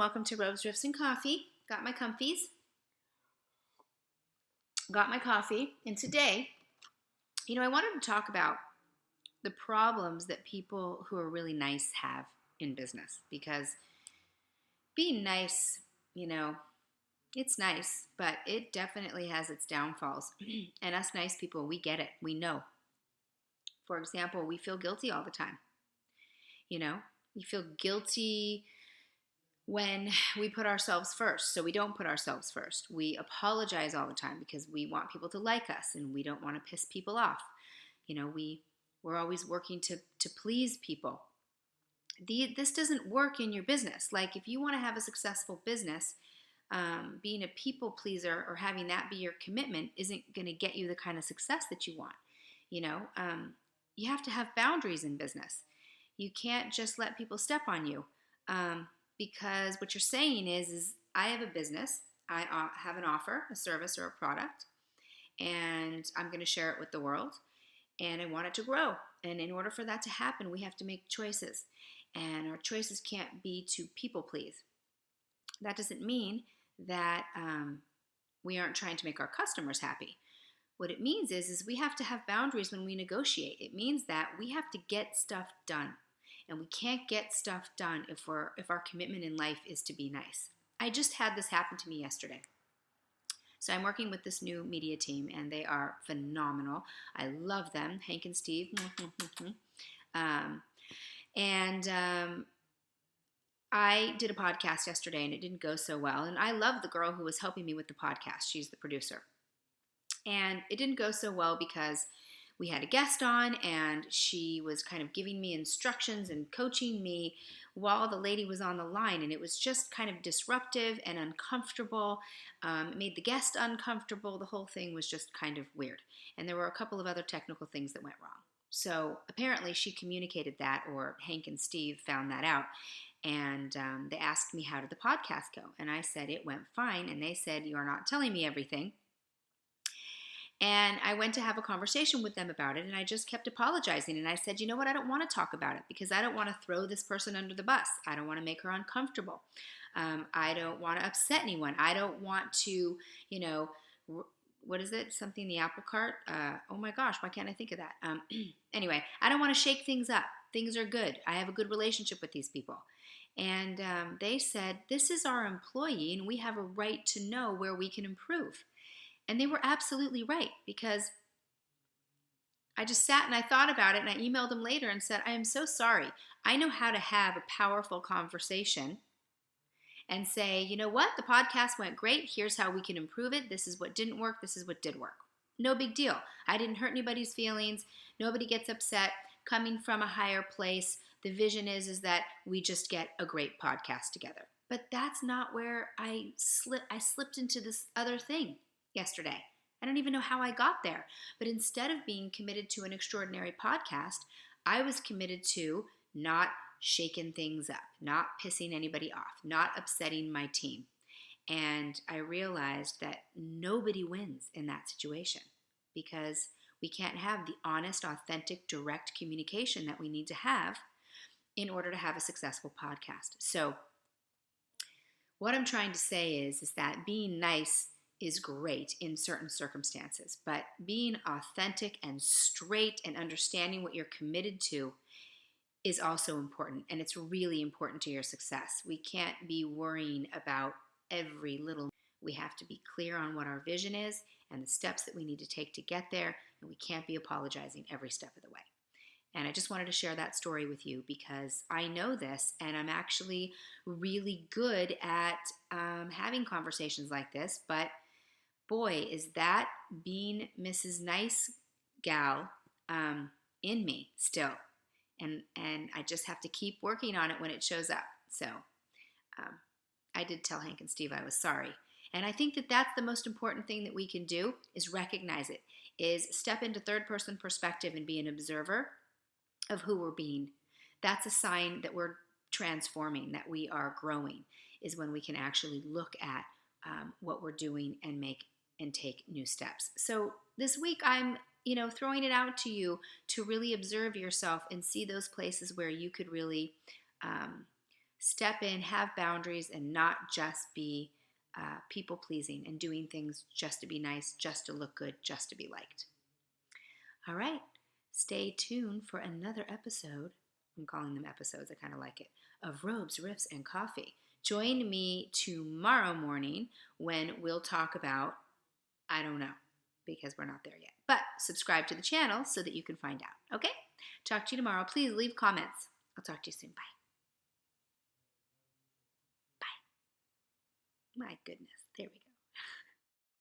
welcome to Robes, Riffs, and Coffee. Got my comfies, got my coffee, and today, I wanted to talk about the problems that people who are really nice have in business, because being nice, it's nice, but it definitely has its downfalls. And us nice people, we get it. We know. For example, we feel guilty all the time. We feel guilty when we put ourselves first. So we don't put ourselves first. We apologize all the time because we want people to like us and we don't want to piss people off. We're always working to please people. This doesn't work in your business. Like, if you want to have a successful business, being a people pleaser or having that be your commitment isn't going to get you the kind of success that you want. You have to have boundaries in business. You can't just let people step on you, because what you're saying is I have a business, I have an offer, a service, or a product, and I'm going to share it with the world, and I want it to grow. And in order for that to happen, we have to make choices, and our choices can't be to people please. That doesn't mean that we aren't trying to make our customers happy. What it means is we have to have boundaries when we negotiate. It means that we have to get stuff done. And we can't get stuff done if our commitment in life is to be nice. I just had this happen to me yesterday. So I'm working with this new media team, and they are phenomenal. I love them, Hank and Steve. I did a podcast yesterday, and it didn't go so well. And I love the girl who was helping me with the podcast. She's the producer. And it didn't go so well because we had a guest on, and she was kind of giving me instructions and coaching me while the lady was on the line, and it was just kind of disruptive and uncomfortable. It made the guest uncomfortable. The whole thing was just kind of weird, and there were a couple of other technical things that went wrong. So apparently she communicated that, or Hank and Steve found that out, and they asked me, how did the podcast go? And I said it went fine, and they said, you're not telling me everything. And I went to have a conversation with them about it, and I just kept apologizing. And I said, you know what, I don't want to talk about it because I don't want to throw this person under the bus. I don't want to make her uncomfortable. I don't want to upset anyone. I don't want to, what is it? Something in the apple cart? Oh my gosh, why can't I think of that? Anyway, I don't want to shake things up. Things are good. I have a good relationship with these people. And they said, this is our employee, and we have a right to know where we can improve. And they were absolutely right, because I just sat and I thought about it, and I emailed them later and said, I am so sorry. I know how to have a powerful conversation and say, you know what, the podcast went great. Here's how we can improve it. This is what didn't work. This is what did work. No big deal. I didn't hurt anybody's feelings. Nobody gets upset. Coming from a higher place, the vision is that we just get a great podcast together. But that's not where I slipped into this other thing yesterday. I don't even know how I got there. But instead of being committed to an extraordinary podcast, I was committed to not shaking things up, not pissing anybody off, not upsetting my team. And I realized that nobody wins in that situation, because we can't have the honest, authentic, direct communication that we need to have in order to have a successful podcast. So what I'm trying to say is that being nice is great in certain circumstances, but being authentic and straight and understanding what you're committed to is also important, and it's really important to your success. We can't be worrying about every little. We have to be clear on what our vision is and the steps that we need to take to get there, and we can't be apologizing every step of the way. And I just wanted to share that story with you because I know this, and I'm actually really good at having conversations like this, but boy, is that being Mrs. Nice Gal in me still. And I just have to keep working on it when it shows up. So I did tell Hank and Steve I was sorry. And I think that that's the most important thing that we can do, is recognize it, is step into third-person perspective and be an observer of who we're being. That's a sign that we're transforming, that we are growing, is when we can actually look at what we're doing and make and take new steps. So this week I'm throwing it out to you to really observe yourself and see those places where you could really step in, have boundaries, and not just be people pleasing and doing things just to be nice, just to look good, just to be liked. All right, stay tuned for another episode. I'm calling them episodes, I kind of like it, of Robes, Riffs, and Coffee. Join me tomorrow morning when we'll talk about, I don't know, because we're not there yet. But subscribe to the channel so that you can find out, okay? Talk to you tomorrow. Please leave comments. I'll talk to you soon. Bye. Bye. My goodness.